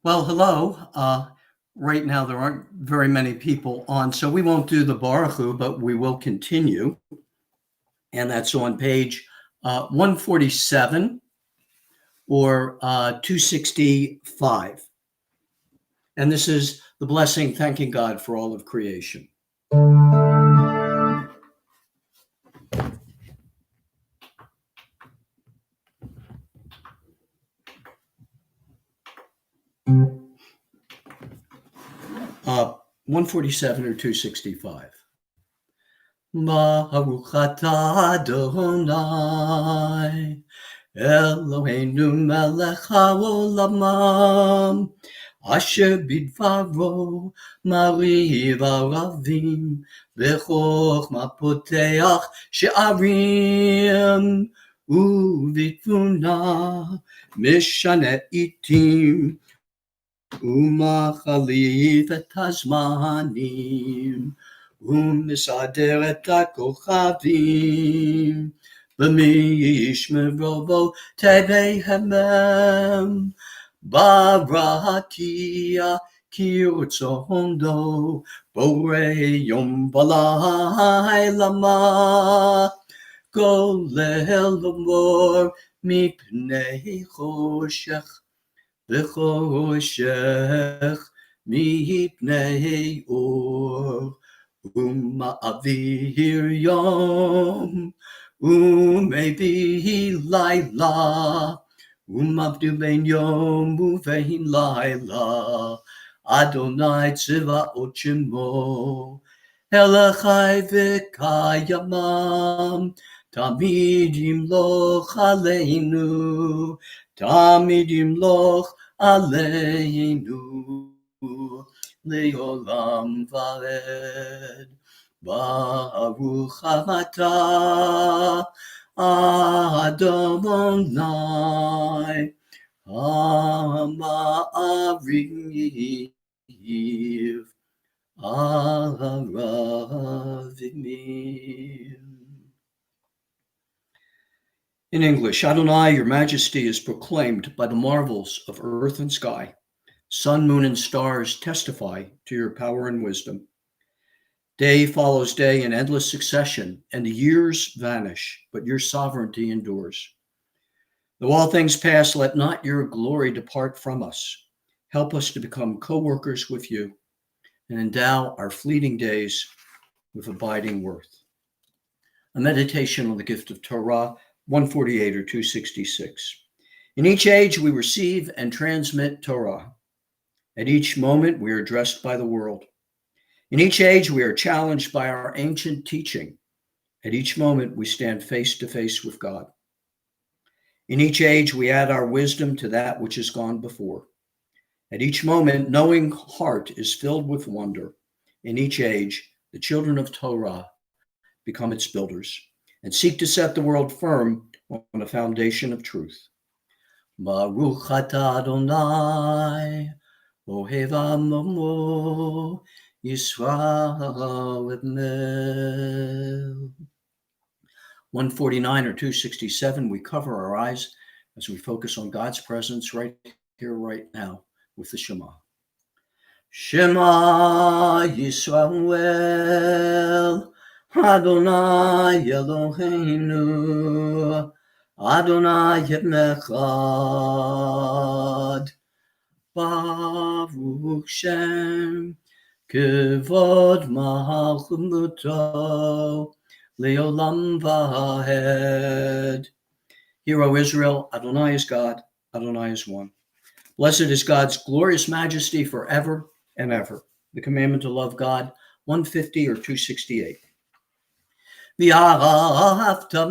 Well, hello. Right now, there aren't very many people on, so we won't do the Baruch Hu, but we will continue. And that's on page 147 or 265. And this is the blessing, thanking God for all of creation. Uh, 147 or 265. Baruch atah Adonai Eloheinu melech haolam Asher bidvaro mariv aravim Bechokma poteach she'arim Uvitvuna mishane itim Umachalif et hazmanim Umisader et hakochavim B'mishmerovo tevei Baratia kirtzondo Bore yom balayla Golel lamor mipnei choshech V'choshech mipnei or Uma'avir yom Umevi laila Umavdu ben yom uvein laila Adonai tziva'ot shemo Elachai v'kayamam Tamid yimloch aleinu Tamid yimloch aleinu Leolam vaed Baruch atah Adonai Ha'ma'ariv Aravimim. In English, Adonai, your majesty is proclaimed by the marvels of earth and sky. Sun, moon, and stars testify to your power and wisdom. Day follows day in endless succession, and the years vanish, but your sovereignty endures. Though all things pass, let not your glory depart from us. Help us to become co-workers with you and endow our fleeting days with abiding worth. A meditation on the gift of Torah, 148 or 266. In each age, we receive and transmit Torah. At each moment, we are addressed by the world. In each age, we are challenged by our ancient teaching. At each moment, we stand face to face with God. In each age, we add our wisdom to that which has gone before. At each moment, knowing heart is filled with wonder. In each age, the children of Torah become its builders and seek to set the world firm on a foundation of truth. Baruch atah Adonai, Ohev Amo Yisrael Emel. 149 or 267, we cover our eyes as we focus on God's presence right here, right now, with the Shema. Shema Yisrael, Adonai Eloheinu, Adonai Echad, Baruch Shem, Kevod Malchuto, Leolam Vahed. Hear, O Israel, Adonai is God, Adonai is one. Blessed is God's glorious majesty forever and ever. The commandment to love God, 150 or 268. V'ahavta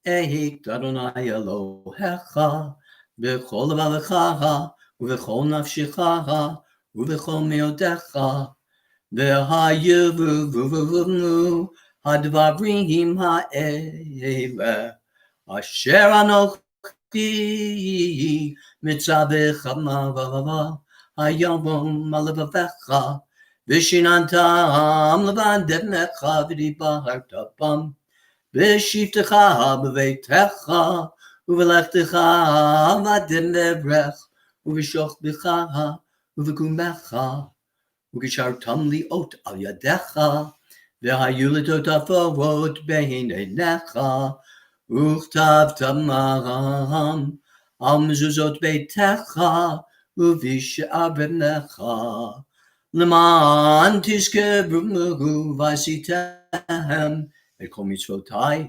et Adonai Elohecha b'chol levavecha u'v'chol nafshecha u'v'chol meodecha v'hayevuvuvuvnu hadvarim ha'ele asher anochi mitzavecha ma'avava hayom ma'levavecha v'shinantam levademecha v'dibartabam v'shivtecha b'veitecha u'v'lechtecha v'adem levrech ובשוכבך ובקומך, וקשרתם לי אות על ידך, והיו לטוטפות בין עיניך, וכתבתם על מזוזות ביתך, ובשעריך, למען תזכרו ועשיתם את כל מצוותיי,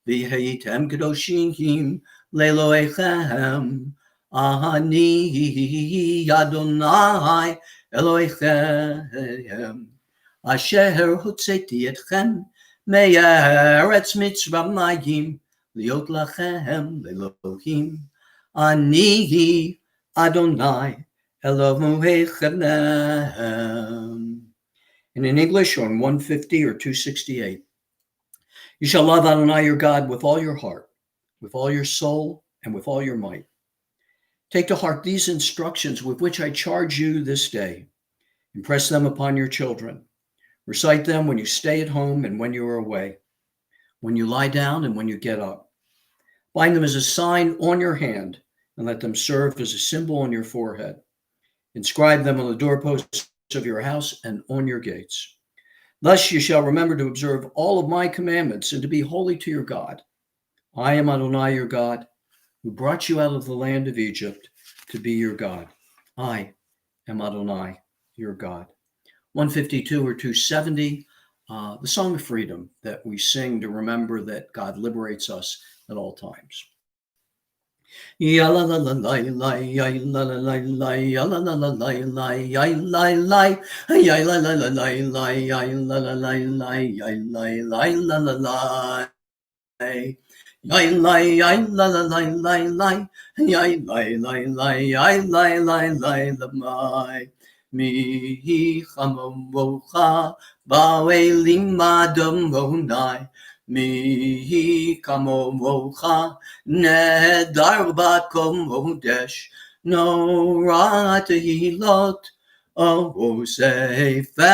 והייתם קדושים לאלוהיכם. אני אדוני אלוהיכם, אשר הוצאתי אתכם מארץ מצרים, להיות לכם לאלוהים. אני אדוני אלוהיכם. And in English on 150 or 268, you shall love Adonai your God with all your heart, with all your soul, and with all your might. Take to heart these instructions with which I charge you this day. Impress them upon your children. Recite them when you stay at home and when you are away, when you lie down and when you get up. Bind them as a sign on your hand, and let them serve as a symbol on your forehead. Inscribe them on the doorposts of your house and on your gates. Thus you shall remember to observe all of my commandments and to be holy to your God. I am Adonai your God, who brought you out of the land of Egypt to be your God. I am Adonai your God. 152 or 270, the Song of Freedom that we sing to remember that God liberates us at all times. Ya la la la la la, ya la la la la, ya la la la la la, ya la la, ya la la la la la, ya la la la la, ya la la la la la. Yai lai yai la la lai lai lai yai lai lai lai yai lai lai lai lamai mi chamocha ba'elim adonai mi chamocha nedar b'kodesh nora tehilot o seifele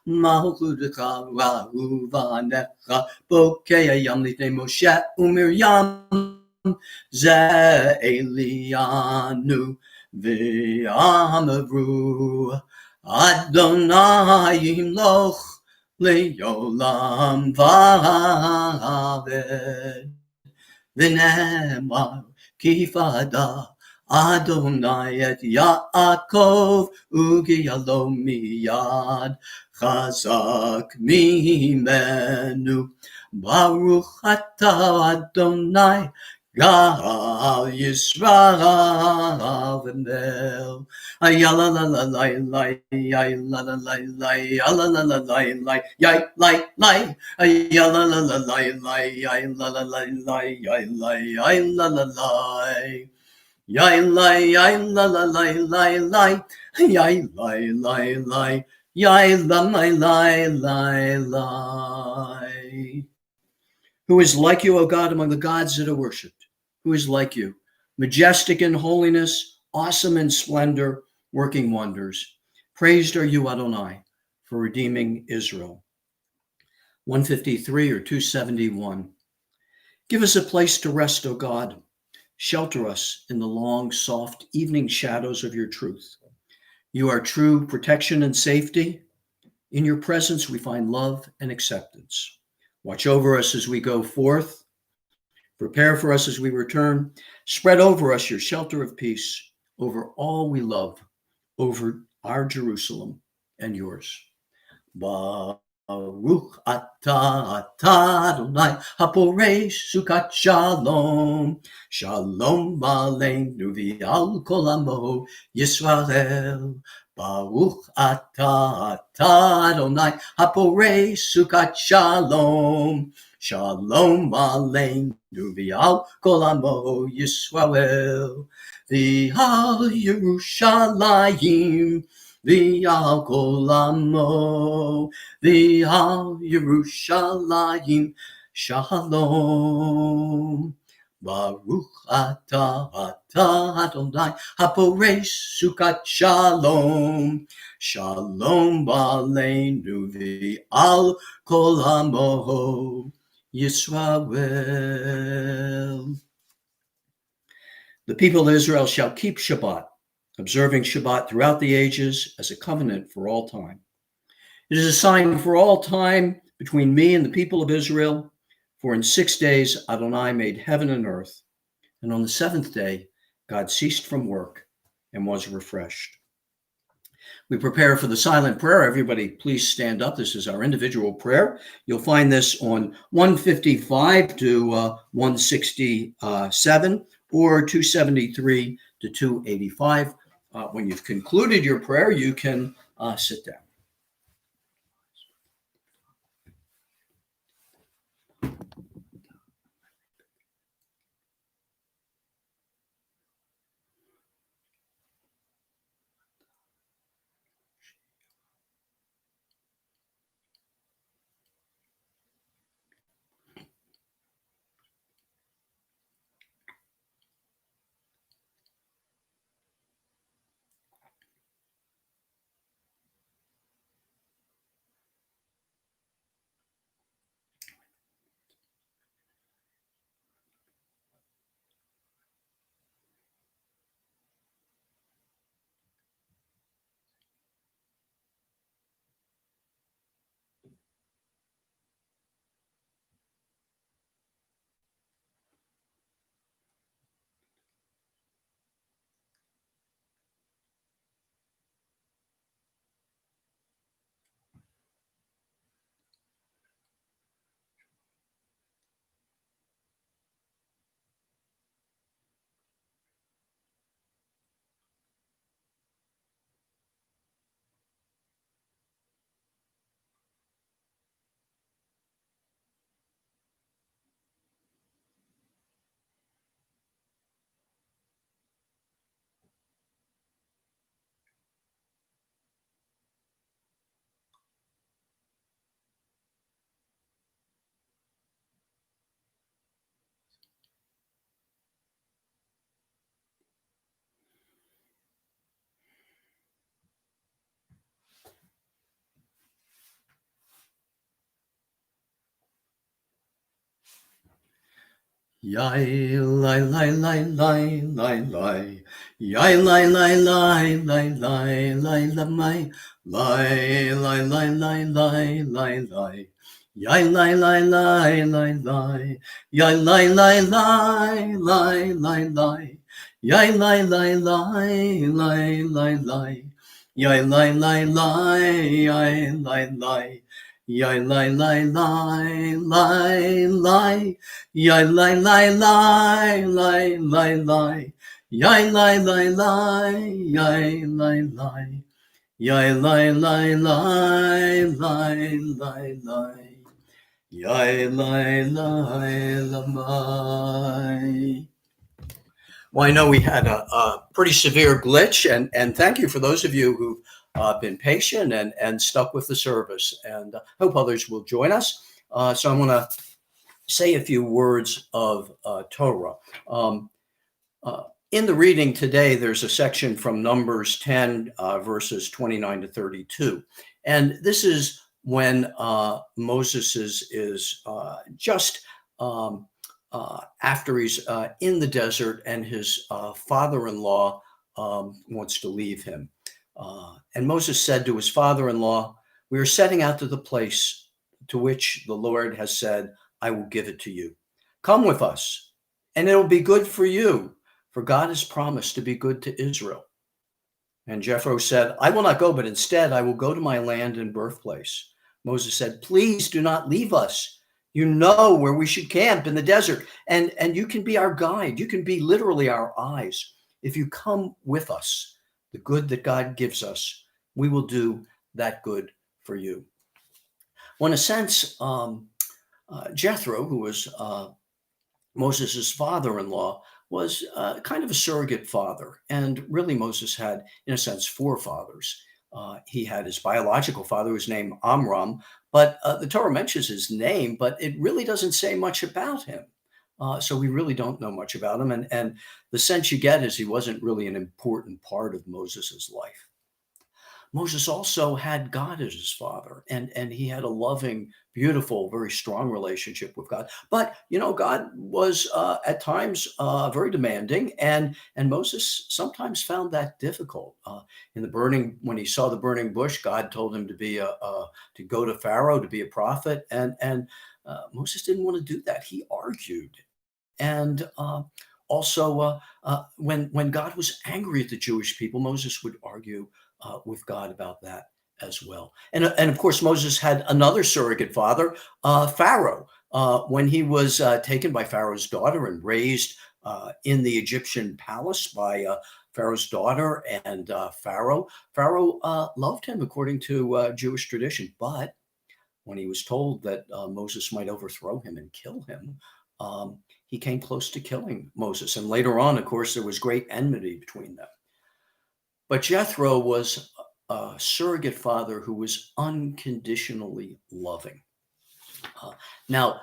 Malchudecha Rahuvanecha Bokei Yam Lifnei Moshe Umiriam Ze Elianu V'Amavru Adonai Yimloch Le'olam V'Aved V'Nemar Kifada Adonai et Yaakov Ugiyalo miyad Chazak mimenu Baruch atah Adonai Gal Yisrael v'nel Ayala la la la la Ayala la la la Ayala la la la la Yay lai lai Ayala la la la la Ayala la la la Ayala la la Yai lai yai la la lai lai lai yai lai lai lai yai la lai lai lai lai. Who is like you, O God, among the gods that are worshipped? Who is like you, majestic in holiness, awesome in splendor, working wonders? Praised are you, Adonai, for redeeming Israel. 153 or 271. Give us a place to rest, O God. Shelter us in the long, soft evening shadows of your truth. You are true protection and safety. In your presence, we find love and acceptance. Watch over us as we go forth. Prepare for us as we return. Spread over us your shelter of peace over all we love, over our Jerusalem and yours. Baruch atah Adonai haporesh sukat shalom shalom aleinu v'al kol amo Yisrael. Baruch atah Adonai haporesh sukat shalom shalom aleinu v'al kol amo Yisrael. V'al Yerushalayim V'al kol amo, v'al Yerushalayim, shalom. Baruch atah Adonai, haporesh sukat shalom, shalom aleinu v'al kol amo Yisrael. The people of Israel shall keep Shabbat, observing Shabbat throughout the ages as a covenant for all time. It is a sign for all time between me and the people of Israel, for in 6 days Adonai made heaven and earth, and on the seventh day God ceased from work and was refreshed. We prepare for the silent prayer. Everybody, please stand up. This is our individual prayer. You'll find this on 155 to 167 or 273 to 285. When you've concluded your prayer, you can sit down. Yai lai lai lai lai lai lai, yai lai lai lai lai lai lai lamai, lai lai lai lai lai lai lai, yai lai lai lai lai lai, yai lai lai lai lai lai lai, yai lai lai lai lai lai lai, yai lai lai lai yai lai lai. Yai lai lai lai lai lai, yai lai lai lai lai lai lai, yai lai lai lai yai lai lai, yai lai lai lai lai lai lai, yai lai lai lamai. Well, I know we had a pretty severe glitch, and thank you for those of you who've been patient and stuck with the service, and hope others will join us. So I want to say a few words of Torah. In the reading today, there's a section from Numbers 10, verses 29 to 32. And this is when Moses is just after he's in the desert and his father-in-law wants to leave him. And Moses said to his father-in-law, "We are setting out to the place to which the Lord has said, I will give it to you. Come with us, and it will be good for you, for God has promised to be good to Israel." And Jethro said, "I will not go, but instead I will go to my land and birthplace." Moses said, "Please do not leave us. You know where we should camp in the desert, and you can be our guide. You can be literally our eyes. If you come with us, the good that God gives us, we will do that good for you." Well, in a sense, Jethro, who was Moses' father-in-law, was kind of a surrogate father. And really, Moses had, in a sense, four fathers. He had his biological father, who was named Amram, but the Torah mentions his name, but it really doesn't say much about him. So we really don't know much about him. And the sense you get is he wasn't really an important part of Moses' life. Moses also had God as his father, and he had a loving, beautiful, very strong relationship with God. But God was at times very demanding, and Moses sometimes found that difficult. In the burning, when he saw the burning bush, God told him to be to go to Pharaoh to be a prophet, and Moses didn't want to do that. He argued, and also when God was angry at the Jewish people, Moses would argue with God about that as well. And of course, Moses had another surrogate father, Pharaoh. When he was taken by Pharaoh's daughter and raised in the Egyptian palace by Pharaoh's daughter and Pharaoh loved him according to Jewish tradition. But when he was told that Moses might overthrow him and kill him, he came close to killing Moses. And later on, of course, there was great enmity between them. But Jethro was a surrogate father who was unconditionally loving. Now,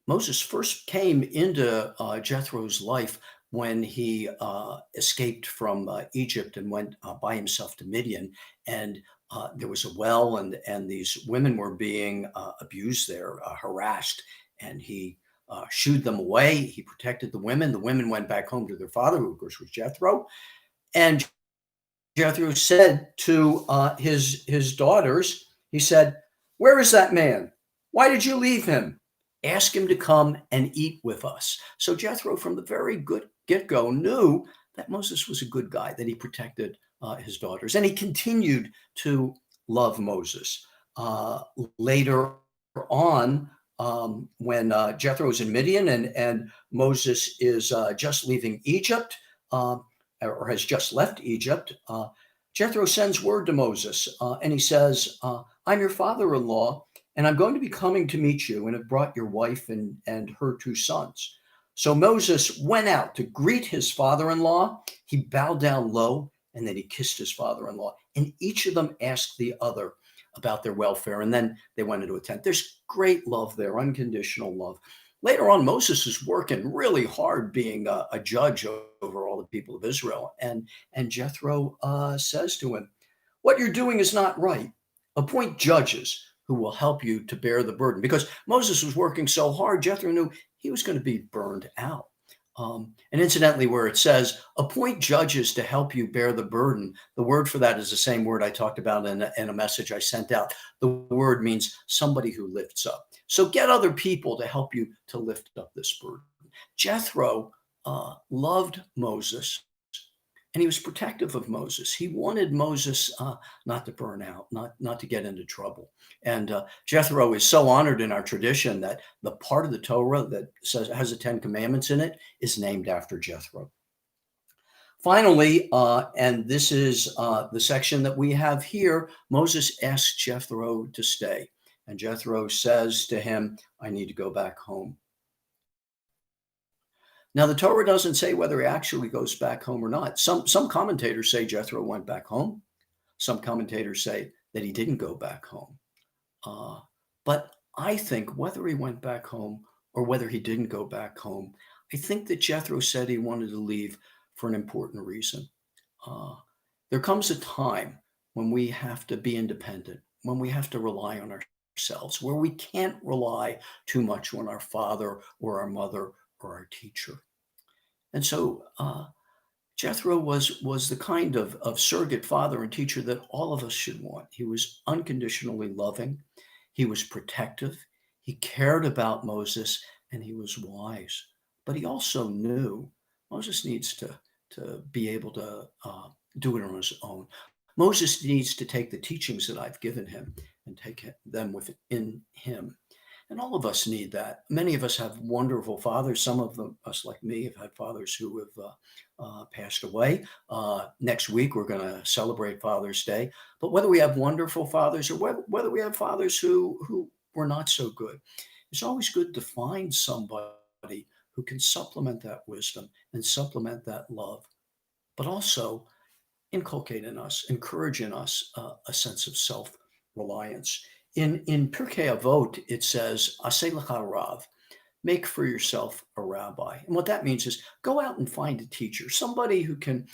Moses first came into Jethro's life when he escaped from Egypt and went by himself to Midian. And there was a well, and these women were being abused there, harassed, and he shooed them away. He protected the women. The women went back home to their father, who of course was Jethro. And Jethro said to his daughters, he said, "Where is that man? Why did you leave him? Ask him to come and eat with us." So Jethro, from the very good get-go, knew that Moses was a good guy, that he protected his daughters, and he continued to love Moses. Later on, when Jethro is in Midian and Moses is just leaving Egypt, or has just left Egypt, Jethro sends word to Moses, and he says, "I'm your father-in-law, and I'm going to be coming to meet you, and have brought your wife and her two sons." So Moses went out to greet his father-in-law. He bowed down low, and then he kissed his father-in-law. And each of them asked the other about their welfare, and then they went into a tent. There's great love there, unconditional love. Later on, Moses is working really hard being a judge over all the people of Israel. And Jethro says to him, "What you're doing is not right. Appoint judges who will help you to bear the burden." Because Moses was working so hard, Jethro knew he was going to be burned out. And incidentally, where it says, "appoint judges to help you bear the burden," the word for that is the same word I talked about in a message I sent out. The word means somebody who lifts up. So get other people to help you to lift up this burden. Jethro loved Moses, and he was protective of Moses. He wanted Moses not to burn out, not to get into trouble. And Jethro is so honored in our tradition that the part of the Torah that says has the Ten Commandments in it is named after Jethro. Finally, and this is the section that we have here, Moses asks Jethro to stay. And Jethro says to him, "I need to go back home." Now, the Torah doesn't say whether he actually goes back home or not. Some commentators say Jethro went back home. Some commentators say that he didn't go back home. Uh, but I think whether he went back home or whether he didn't go back home, I think that Jethro said he wanted to leave for an important reason. Uh, there comes a time when we have to be independent, when we have to rely on ourselves, where we can't rely too much on our father or our mother or our teacher. And so Jethro was the kind of surrogate father and teacher that all of us should want. He was unconditionally loving. He was protective. He cared about Moses, and he was wise. But he also knew Moses needs to be able to do it on his own. Moses needs to take the teachings that I've given him and take them within him. And all of us need that. Many of us have wonderful fathers. Some of them, us like me, have had fathers who have passed away. Next week, we're going to celebrate Father's Day. But whether we have wonderful fathers or whether we have fathers who were not so good, it's always good to find somebody who can supplement that wisdom and supplement that love, but also inculcate in us, encourage in us a sense of self-reliance. In Pirkei Avot, it says, "Aseh lecha rav," make for yourself a rabbi. And what that means is go out and find a teacher, somebody who can,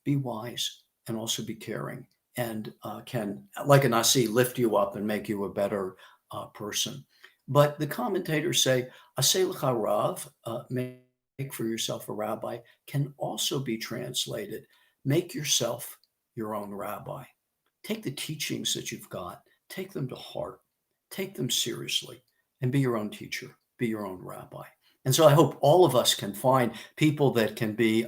be wise and also be caring and can, like a nasi, lift you up and make you a better person. But the commentators say, "Aseh lecha rav," make for yourself a rabbi, can also be translated, make yourself your own rabbi. Take the teachings that you've got, take them to heart, take them seriously, and be your own teacher, be your own rabbi. And so I hope all of us can find people that can be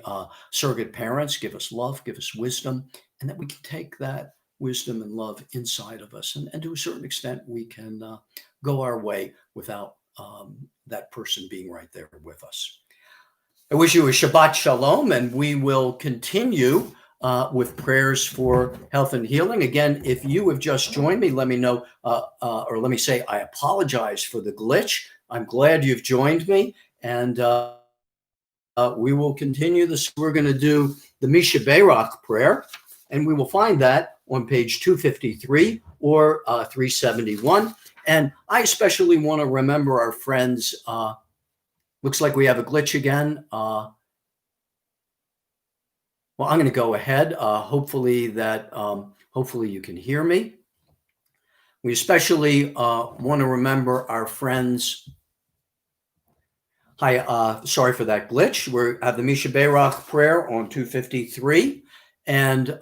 surrogate parents, give us love, give us wisdom, and that we can take that wisdom and love inside of us. And to a certain extent, we can go our way without that person being right there with us. I wish you a Shabbat Shalom, and we will continue with prayers for health and healing. Again, if you have just joined me, let me know, or let me say I apologize for the glitch. I'm glad you've joined me, and we will continue this. We're going to do the Mi Shebeirach prayer, and we will find that on page 253 or 371. And I especially want to remember our friends. Looks like we have a glitch again. Well, I'm going to go ahead. Hopefully you can hear me. We especially want to remember our friends. Hi, sorry for that glitch. We have the Mi Shebeirach prayer on 253, and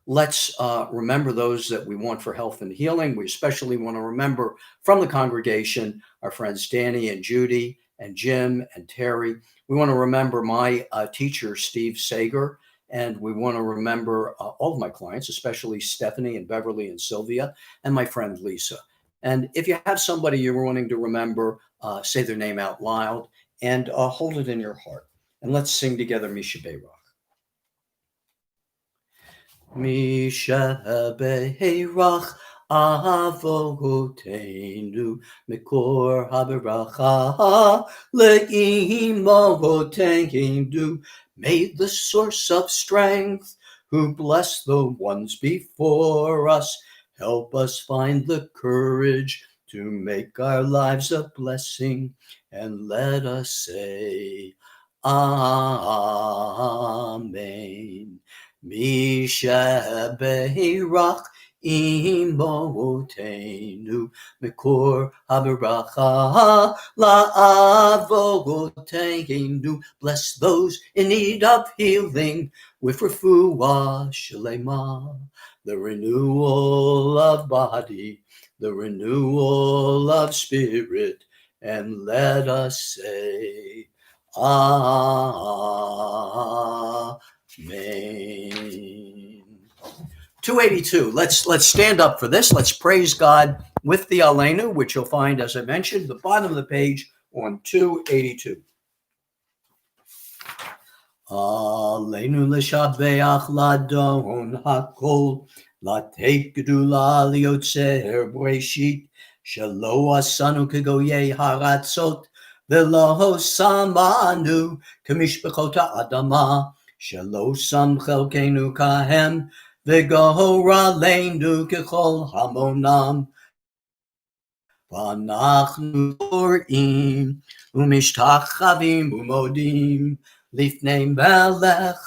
let's remember those that we want for health and healing. We especially want to remember from the congregation our friends Danny and Judy and Jim and Terry. We want to remember my teacher, Steve Sager, and we want to remember all of my clients, especially Stephanie and Beverly and Sylvia, and my friend Lisa. And if you have somebody you're wanting to remember, say their name out loud and hold it in your heart. And let's sing together Mi Shebeirach. Mi Shebeirach Avotenu Mikor HaBeracha Le'imotenu. May the source of strength, who bless the ones before us, help us find the courage to make our lives a blessing, and let us say Amen. Mi Shebeirach Imotenu Mikor HaBeracha La'avotenu. Bless those in need of healing with refuah shlema, the renewal of body, the renewal of spirit, and let us say Amen. 282. Let's stand up for this. Let's praise God with the Aleinu, which you'll find, as I mentioned, the bottom of the page on 282. Aleinu l'shabeach ladon hakol, latei gedula liotzer breshit, shelo asanu kegoye haratzot, velo samanu kemishpechot ha'adama, shelo sam chelkenu kahem, v'gora leinu kechol hamonam. V'anachnu korim u'mishtachavim u'modim lifnei melech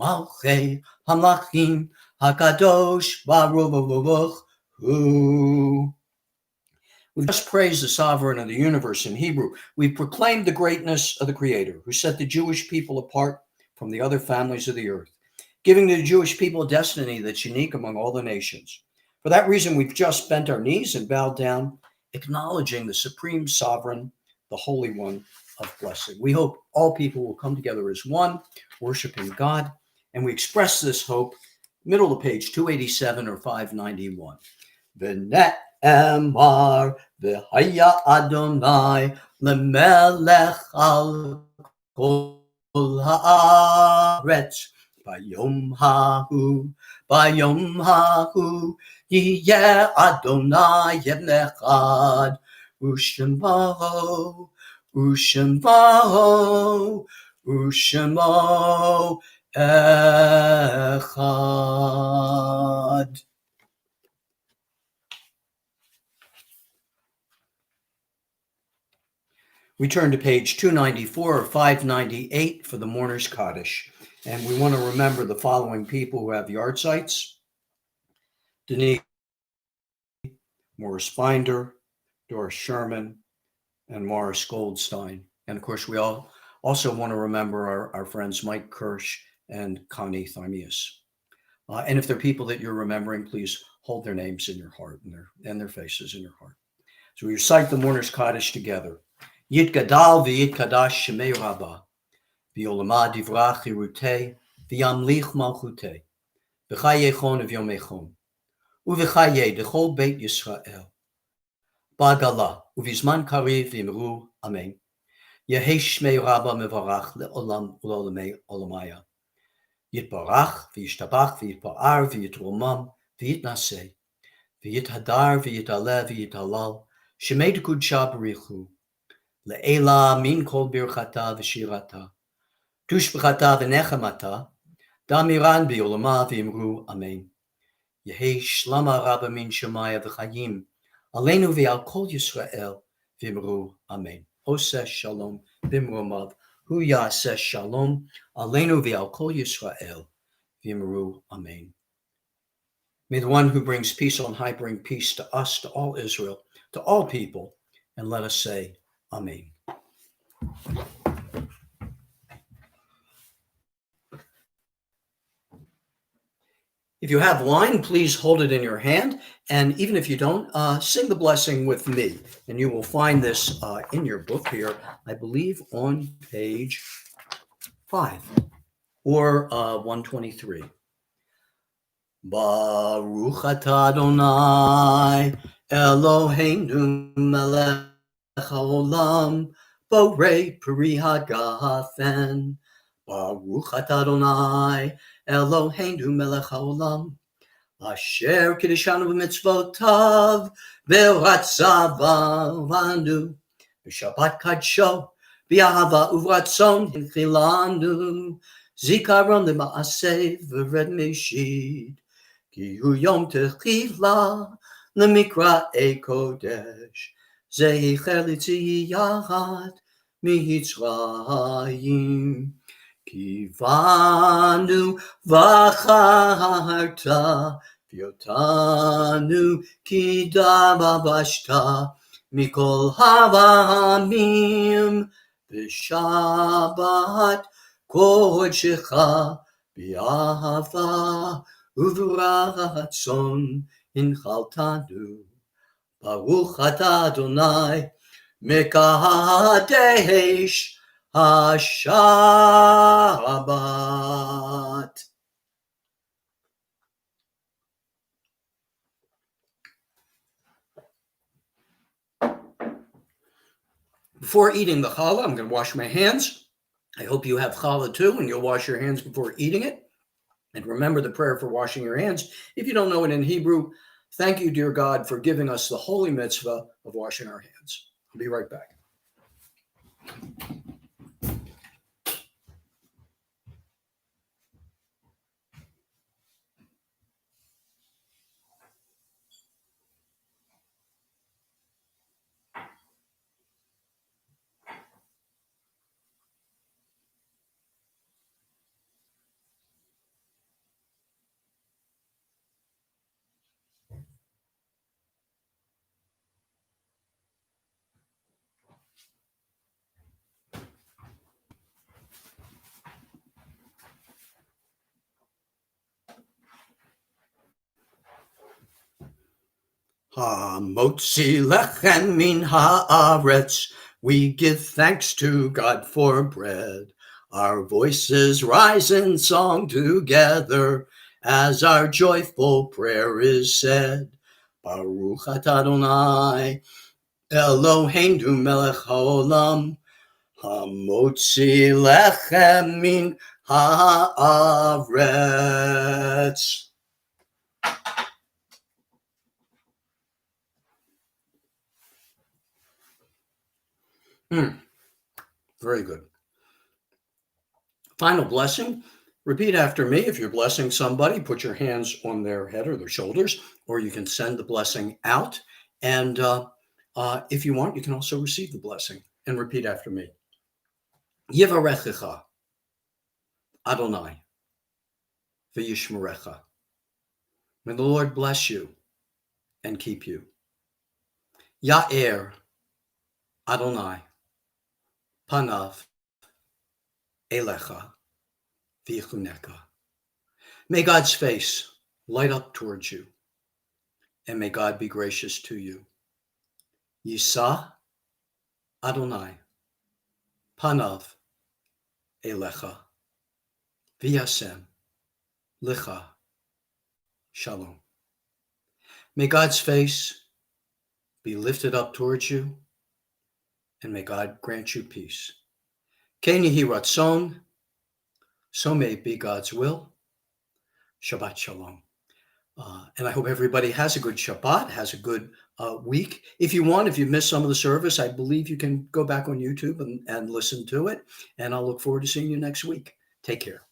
malchei hamlachim hakadosh baruch hu. We've just praised the sovereign of the universe in Hebrew. We've proclaimed the greatness of the Creator, who set the Jewish people apart from the other families of the earth, giving the Jewish people a destiny that's unique among all the nations. For that reason, we've just bent our knees and bowed down, acknowledging the supreme sovereign, the Holy One of blessing. We hope all people will come together as one, worshiping God, and we express this hope, middle of page 287 or 591. V'net emar v'haya Adonai lemelech al kol haaretz bayom hahu yeh Adonai echad u'shemo echad. We turn to page 294 or 598 for the Mourner's Kaddish. And we want to remember the following people who have yard sites. Denise, Morris Binder, Doris Sherman, and Morris Goldstein. And of course, we all also want to remember our friends Mike Kirsch and Connie Thymius. And if there are people that you're remembering, please hold their names in your heart and their faces in your heart. So we recite the Mourner's Kaddish together. Yit gadal v'yit kadash shemei rabba, v'yolama divrach chirutei, v'yamlich malchutei, v'chayechon v'yomechon, uv'chaye dechol beit Yisrael, ba'gala, uv'izman kariv v'imru, amen. Yehi shmei rabba mevarach le'olam u'lolamei olamaya. Yitbarach v'yishtabach v'yitpa'ar v'yitromam v'yitnaseh, v'yithadar v'yitaleh v'yitalal, shemei d'kudsha b'richu, le'ela min kol birchata v'shirata, tushbechata v'nechamata, damiran b'yolama v'imru, amen. Yehi shlama rabba min shemaya v'chayim, aleinu v'al kol Yisrael v'imru, amen. Oseh shalom b'mromav, hu yaseh shalom, aleinu v'al kol Yisrael v'imru, amen. May the one who brings peace on high bring peace to us, to all Israel, to all people, and let us say, amen. If you have wine, please hold it in your hand. And even if you don't, sing the blessing with me. And you will find this in your book here, I believe on page 5 or 123. Baruch atah Adonai Eloheinu melech haolam borei peri hagafen. Baruch atah Adonai Eloheinu melech haolam asher kiddushanu b'mitzvotav v'ratzavanu b'shabbat kadsho b'ahava uvratzon hinchilanu zikaron l'maaseh v'red meshid ki hu yom techila l'mikra'ei kodesh zecher l'tziyat mitzrayim kivanu v'acharta v'yotanu kidabavashta mikol havamim v'shabbat kodshecha b'ahava uv'ratzon hinchaltanu. Baruch atah Adonai mekadesh HaShabbat. Before eating the challah, I'm going to wash my hands. I hope you have challah too, and you'll wash your hands before eating it. And remember the prayer for washing your hands. If you don't know it in Hebrew, thank you, dear God, for giving us the holy mitzvah of washing our hands. I'll be right back. Hamotzi lechem min haaretz, we give thanks to God for bread. Our voices rise in song together as our joyful prayer is said. Baruch atah Adonai Eloheinu melech haolam, hamotzi lechem min haaretz. Very good. Final blessing. Repeat after me. If you're blessing somebody, put your hands on their head or their shoulders, or you can send the blessing out. And if you want, you can also receive the blessing and repeat after me. Yivarechecha Adonai v'yishmerecha May the Lord bless you and keep you. Ya'er Adonai panav elecha v'yichuneka. May God's face light up towards you, and may God be gracious to you. Yisa Adonai panav elecha v'yasem licha shalom. May God's face be lifted up towards you, and may God grant you peace. Ken yehi ratzon, so may it be God's will. Shabbat shalom. And I hope everybody has a good Shabbat, has a good week. If you want, if you missed some of the service, I believe you can go back on YouTube and listen to it. And I'll look forward to seeing you next week. Take care.